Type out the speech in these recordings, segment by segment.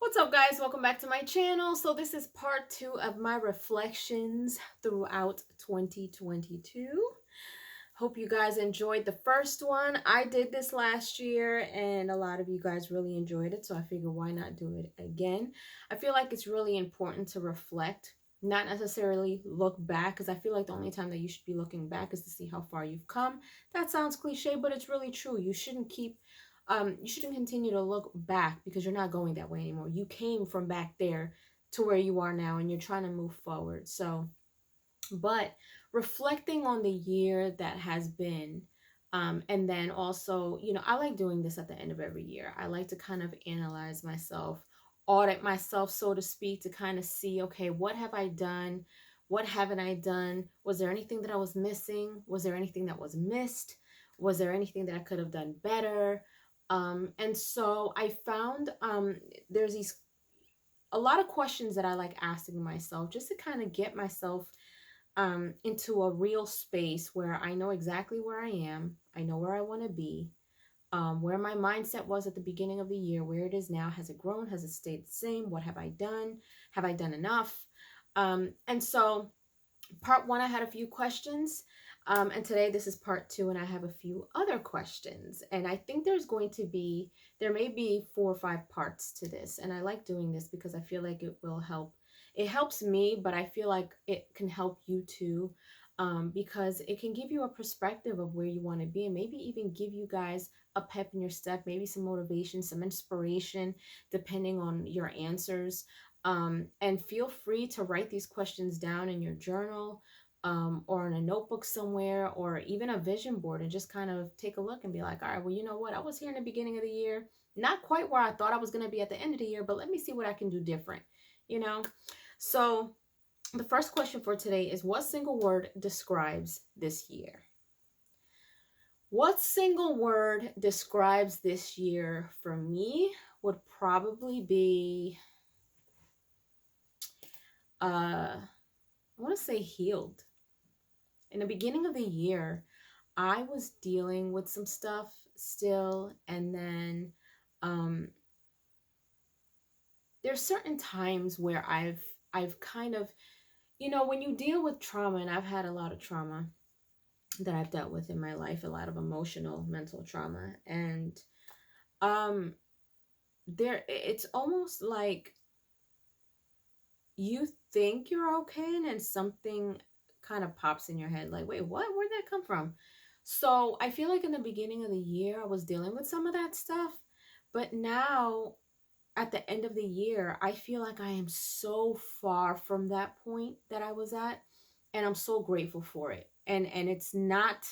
What's up, guys? Welcome back to my channel. So this is part 2 of my reflections throughout 2022. Hope you guys enjoyed the first one. I did this last year and a lot of you guys really enjoyed it, so I figured why not do it again. I feel like it's really important to reflect, not necessarily look back, because I feel like the only time that you should be looking back is to see how far you've come. That sounds cliche, but it's really true. You shouldn't continue to look back because you're not going that way anymore. You came from back there to where you are now and you're trying to move forward. So, but reflecting on the year that has been, and then also, I like doing this at the end of every year. I like to kind of analyze myself, audit myself, so to speak, to kind of see, okay, what have I done? What haven't I done? Was there anything that I was missing? Was there anything that was missed? Was there anything that I could have done better? And so I found there's a lot of questions that I like asking myself just to kind of get myself into a real space where I know exactly where I am, I know where I want to be, where my mindset was at the beginning of the year, where it is now. Has it grown? Has it stayed the same? What have I done? Have I done enough? And so part 1, I had a few questions. And today this is part 2, and I have a few other questions. And I think there may be 4 or 5 parts to this. And I like doing this because I feel like it will help. It helps me, but I feel like it can help you too, because it can give you a perspective of where you want to be, and maybe even give you guys a pep in your step, maybe some motivation, some inspiration, depending on your answers. And feel free to write these questions down in your journal, or in a notebook somewhere, or even a vision board, and just kind of take a look and be like, all right, well, you know what? I was here in the beginning of the year, not quite where I thought I was going to be at the end of the year, but let me see what I can do different, you know? So the first question for today is, what single word describes this year? What single word describes this year for me would probably be, I want to say healed. In the beginning of the year, I was dealing with some stuff still, and then um, there's certain times where I've kind of, when you deal with trauma, and I've had a lot of trauma that I've dealt with in my life, a lot of emotional, mental trauma, and um, it's almost like you think you're okay, and then something kind of pops in your head like, wait, what? Where'd that come from? So I feel like in the beginning of the year, I was dealing with some of that stuff. But now at the end of the year, I feel like I am so far from that point that I was at. And I'm so grateful for it. And it's not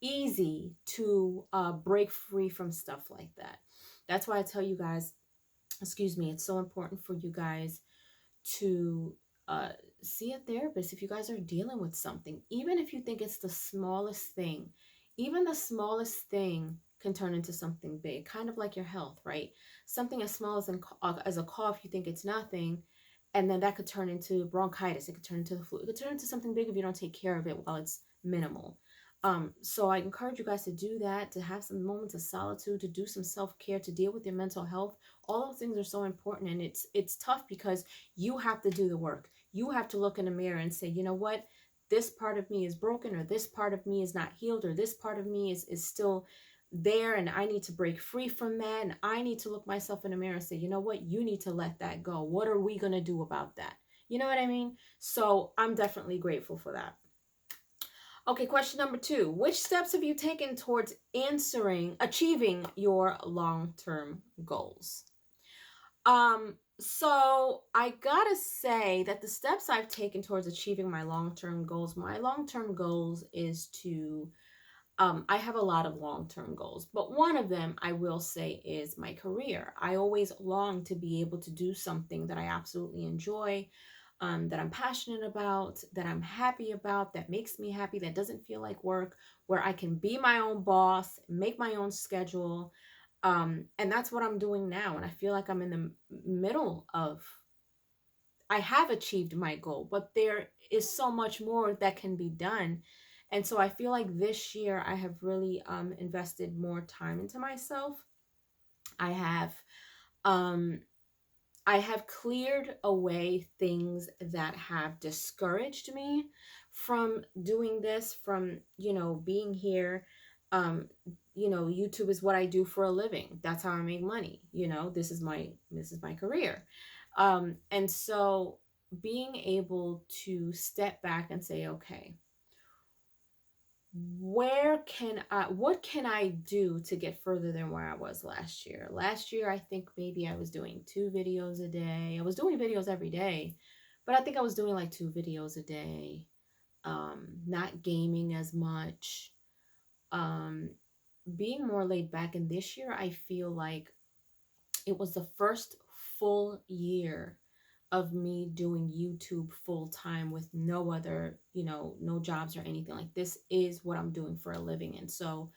easy to break free from stuff like that. That's why I tell you guys, excuse me, it's so important for you guys to uh, see a therapist if you guys are dealing with something. Even if you think it's the smallest thing, even the smallest thing can turn into something big, kind of like your health, right? Something as small as a cough, you think it's nothing, and then that could turn into bronchitis. It could turn into the flu. It could turn into something big if you don't take care of it while it's minimal. So I encourage you guys to do that, to have some moments of solitude, to do some self-care, to deal with your mental health. All those things are so important, and it's tough because you have to do the work. You have to look in the mirror and say, you know what? This part of me is broken, or this part of me is not healed, or this part of me is still there, and I need to break free from that. And I need to look myself in the mirror and say, you know what? You need to let that go. What are we going to do about that? You know what I mean? So I'm definitely grateful for that. Okay, question number 2. Which steps have you taken towards achieving your long-term goals? So I gotta say that the steps I've taken towards achieving my long-term goals is to, I have a lot of long-term goals, but one of them I will say is my career. I always long to be able to do something that I absolutely enjoy, that I'm passionate about, that I'm happy about, that makes me happy, that doesn't feel like work, where I can be my own boss, make my own schedule. And that's what I'm doing now. And I feel like I'm in the middle of, I have achieved my goal, but there is so much more that can be done. And so I feel like this year I have really invested more time into myself. I have um, I have cleared away things that have discouraged me from doing this, from, being here. Um, YouTube is what I do for a living. That's how I make money. This is my career. And so being able to step back and say, okay, what can I do to get further than where I was last year? Last year, I think maybe I was doing 2 videos a day. I was doing videos every day, but I think I was doing like 2 videos a day. Not gaming as much. Um, being more laid back. And this year, I feel like it was the first full year of me doing YouTube full time with no other, no jobs or anything. Like, this is what I'm doing for a living. And so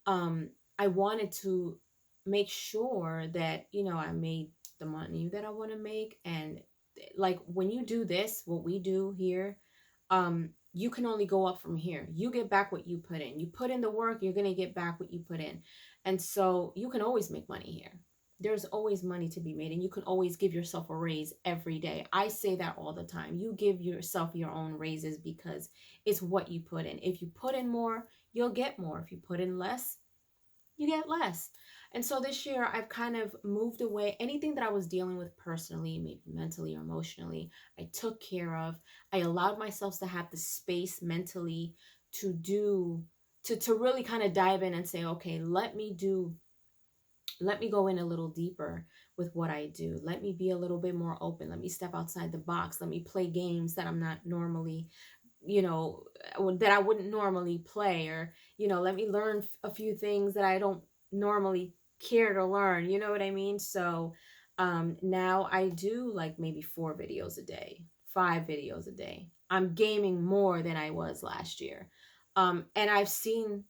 um I wanted to make sure that, I made the money that I want to make. And like, when you do this, what we do here, you can only go up from here. You get back what you put in. You put in the work, you're going to get back what you put in. And so you can always make money here. There's always money to be made, and you can always give yourself a raise every day. I say that all the time. You give yourself your own raises because it's what you put in. If you put in more, you'll get more. If you put in less, you get less. And so this year, I've kind of moved away. Anything that I was dealing with personally, maybe mentally or emotionally, I took care of. I allowed myself to have the space mentally to do, to really kind of dive in and say, okay, let me go in a little deeper with what I do. Let me be a little bit more open. Let me step outside the box. Let me play games that I'm not normally, that I wouldn't normally play. Or, let me learn a few things that I don't normally care to learn. You know what I mean? So now I do like maybe 4 videos a day, 5 videos a day. I'm gaming more than I was last year. And I've seen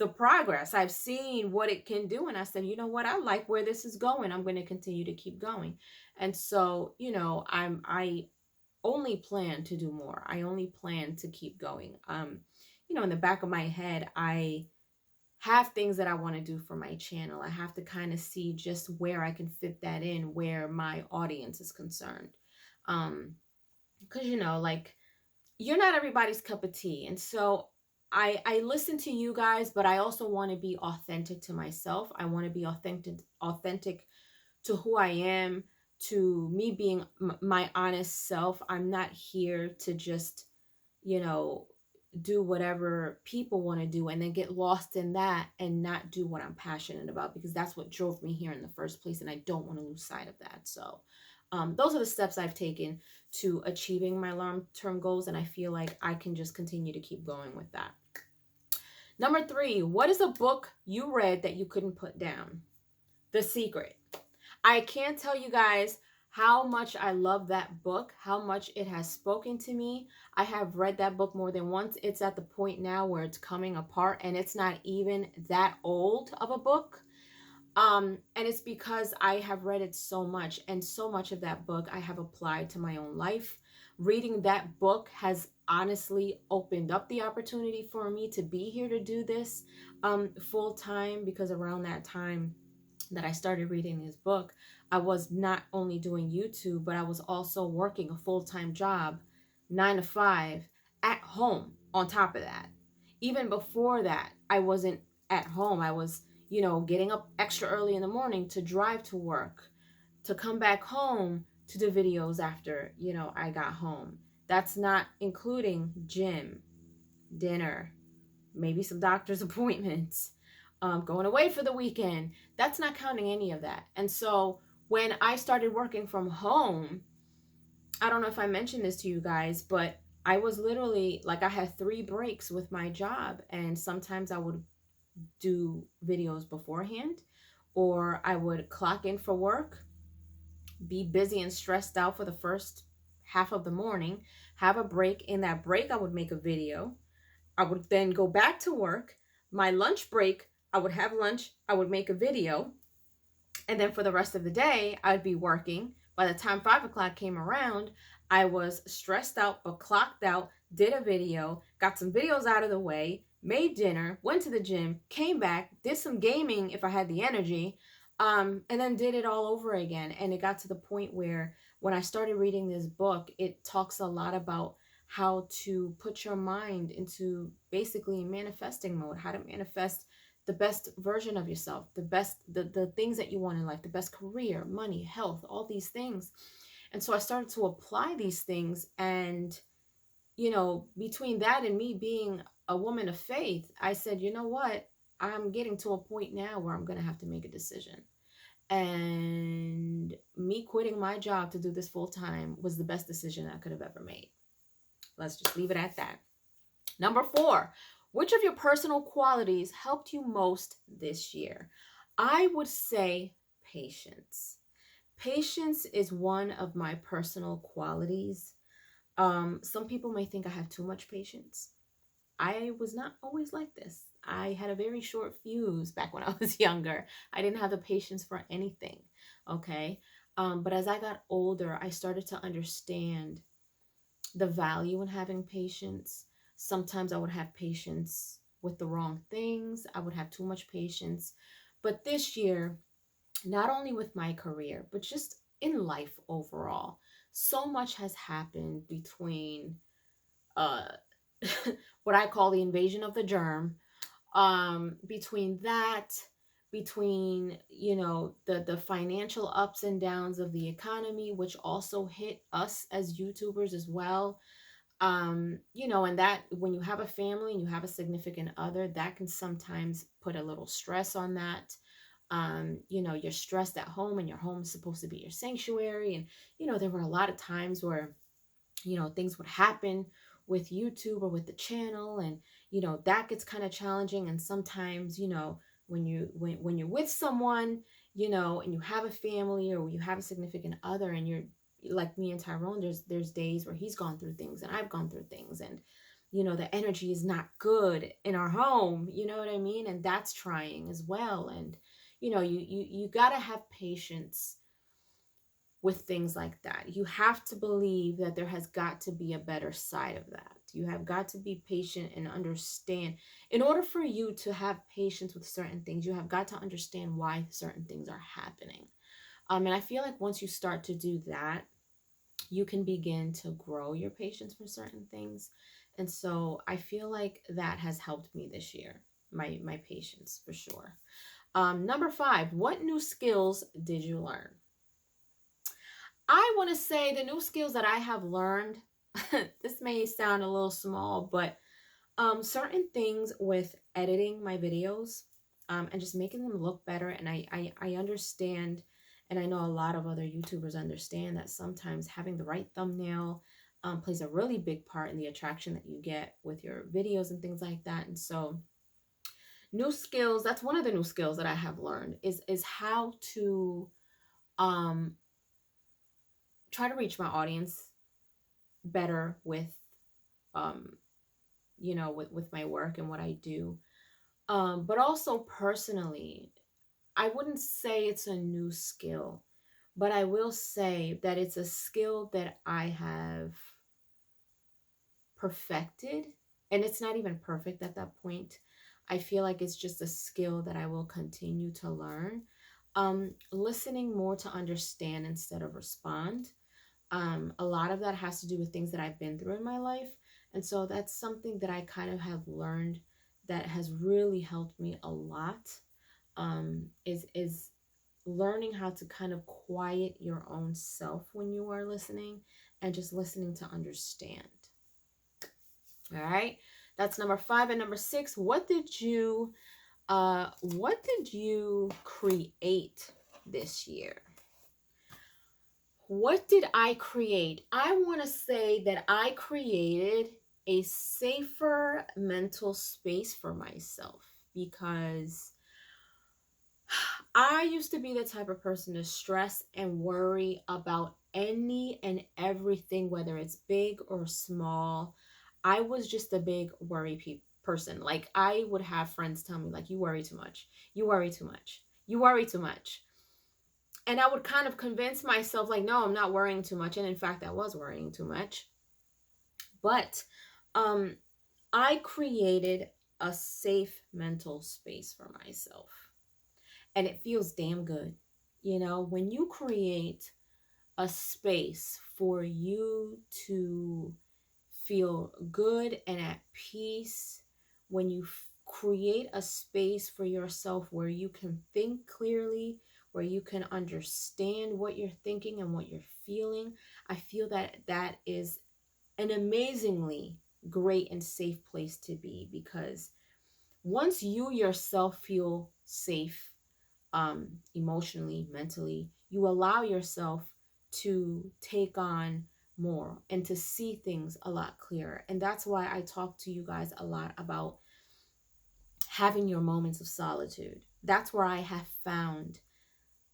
the progress. I've seen what it can do. And I said, you know what? I like where this is going. I'm going to continue to keep going. And so, I only plan to do more. I only plan to keep going. In the back of my head, I have things that I want to do for my channel. I have to kind of see just where I can fit that in, where my audience is concerned. Because, like, you're not everybody's cup of tea. And so I listen to you guys, but I also want to be authentic to myself. I want to be authentic to who I am, to me being my honest self. I'm not here to just, do whatever people want to do and then get lost in that and not do what I'm passionate about, because that's what drove me here in the first place. And I don't want to lose sight of that. So those are the steps I've taken to achieving my long-term goals. And I feel like I can just continue to keep going with that. Number 3, what is a book you read that you couldn't put down? The Secret. I can't tell you guys how much I love that book, how much it has spoken to me. I have read that book more than once. It's at the point now where it's coming apart, and it's not even that old of a book. And it's because I have read it so much, and so much of that book I have applied to my own life. Reading that book has honestly opened up the opportunity for me to be here to do this full time, because around that time that I started reading this book, I was not only doing YouTube, but I was also working a full-time job, 9 to 5, at home on top of that. Even before that, I wasn't at home. I was, getting up extra early in the morning to drive to work, to come back home to do videos after, I got home. That's not including gym, dinner, maybe some doctor's appointments, going away for the weekend. That's not counting any of that. And so when I started working from home, I don't know if I mentioned this to you guys, but I was literally like, I had 3 breaks with my job, and sometimes I would do videos beforehand, or I would clock in for work, be busy and stressed out for the first half of the morning, have a break. In that break, I would make a video. I would then go back to work. My lunch break, I would have lunch, I would make a video, and then for the rest of the day, I'd be working. By the time 5 o'clock came around, I was stressed out, but clocked out, did a video, got some videos out of the way, made dinner, went to the gym, came back, did some gaming if I had the energy, And then did it all over again. And it got to the point where when I started reading this book, it talks a lot about how to put your mind into basically manifesting mode, how to manifest the best version of yourself, the things that you want in life, the best career, money, health, all these things. And so I started to apply these things. And, between that and me being a woman of faith, I said, you know what? I'm getting to a point now where I'm going to have to make a decision. And me quitting my job to do this full time was the best decision I could have ever made. Let's just leave it at that. Number 4, which of your personal qualities helped you most this year? I would say patience. Patience is one of my personal qualities. Some people may think I have too much patience. I was not always like this. I had a very short fuse back when I was younger. I didn't have the patience for anything. Okay. But as I got older, I started to understand the value in having patience. Sometimes I would have patience with the wrong things. I would have too much patience. But this year, not only with my career, but just in life overall, so much has happened between uh what I call the invasion of the germ, between that, between the financial ups and downs of the economy, which also hit us as YouTubers as well. And that when you have a family and you have a significant other, that can sometimes put a little stress on that. You're stressed at home, and your home is supposed to be your sanctuary. And there were a lot of times where things would happen with YouTube or with the channel, and that gets kind of challenging. And sometimes when you're with someone, and you have a family or you have a significant other, and you're like me and Tyrone, there's days where he's gone through things and I've gone through things, and the energy is not good in our home, you know what I mean? And that's trying as well. And you got to have patience with things like that. You have to believe that there has got to be a better side of that. You have got to be patient and understand. In order for you to have patience with certain things, you have got to understand why certain things are happening. And I feel like once you start to do that, you can begin to grow your patience for certain things. And so I feel like that has helped me this year, my patience for sure. Number 5, what new skills did you learn? I want to say the new skills that I have learned, this may sound a little small, but certain things with editing my videos, and just making them look better. And I understand, and I know a lot of other YouTubers understand that sometimes having the right thumbnail plays a really big part in the attraction that you get with your videos and things like that. And so new skills, that's one of the new skills that I have learned is how to try to reach my audience better with with my work and what I do. But also personally, I wouldn't say it's a new skill, but I will say that it's a skill that I have perfected, and it's not even perfect at that point. I feel like it's just a skill that I will continue to learn. Listening more to understand instead of respond. A lot of that has to do with things that I've been through in my life. And so that's something that I kind of have learned that has really helped me a lot, is learning how to kind of quiet your own self when you are listening, and just listening to understand. All right. That's number 5. And number 6, what did you create this year? What did I create? I want to say that I created a safer mental space for myself, because I used to be the type of person to stress and worry about any and everything, whether it's big or small. I was just a big worry person. Like, I would have friends tell me, like, you worry too much. You worry too much. You worry too much. And I would kind of convince myself, like, no, I'm not worrying too much. And in fact, I was worrying too much. But I created a safe mental space for myself. and it feels damn good. You know, when you create a space for you to feel good and at peace, when you create a space for yourself where you can think clearly, where you can understand what you're thinking and what you're feeling, I feel that that is an amazingly great and safe place to be, because once you yourself feel safe, emotionally, mentally, you allow yourself to take on more and to see things a lot clearer. And that's why I talk to you guys a lot about having your moments of solitude. That's where I have found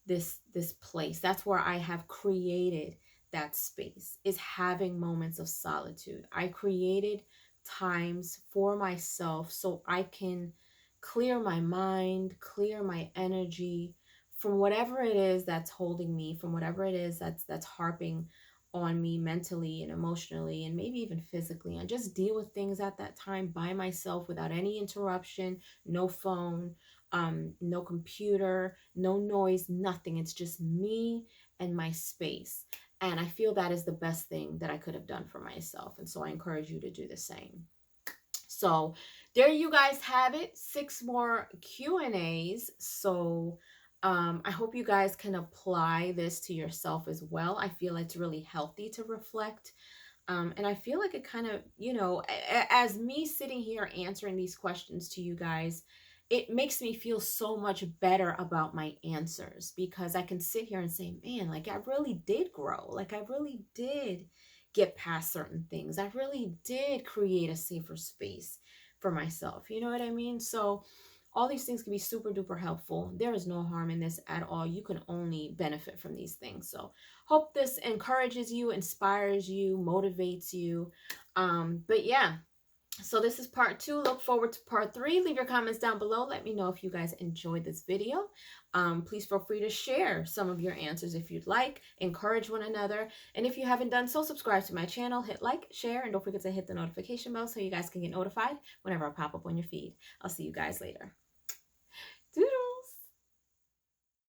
this place. That's where I have created that space, is having moments of solitude. I created times for myself so I can clear my mind, clear my energy from whatever it is that's holding me, from whatever it is that's harping on me mentally and emotionally and maybe even physically, and just deal with things at that time by myself without any interruption, no phone, no computer, no noise, nothing. It's just me and my space. And I feel that is the best thing that I could have done for myself. And so I encourage you to do the same. So there you guys have it, 6 more Q&As. So I hope you guys can apply this to yourself as well. I feel it's really healthy to reflect. And I feel like it kind of, you know, as me sitting here answering these questions to you guys, it makes me feel so much better about my answers, because I can sit here and say, man, like I really did grow. Like I really did get past certain things. I really did create a safer space for myself. You know what I mean? So all these things can be super duper helpful. There is no harm in this at all. You can only benefit from these things. So hope this encourages you, inspires you, motivates you. But yeah, so this is part 2. Look forward to part 3. Leave your comments down below. Let me know if you guys enjoyed this video. Please feel free to share some of your answers if you'd like. Encourage one another. And if you haven't done so, subscribe to my channel. Hit like, share, and don't forget to hit the notification bell so you guys can get notified whenever I pop up on your feed. I'll see you guys later.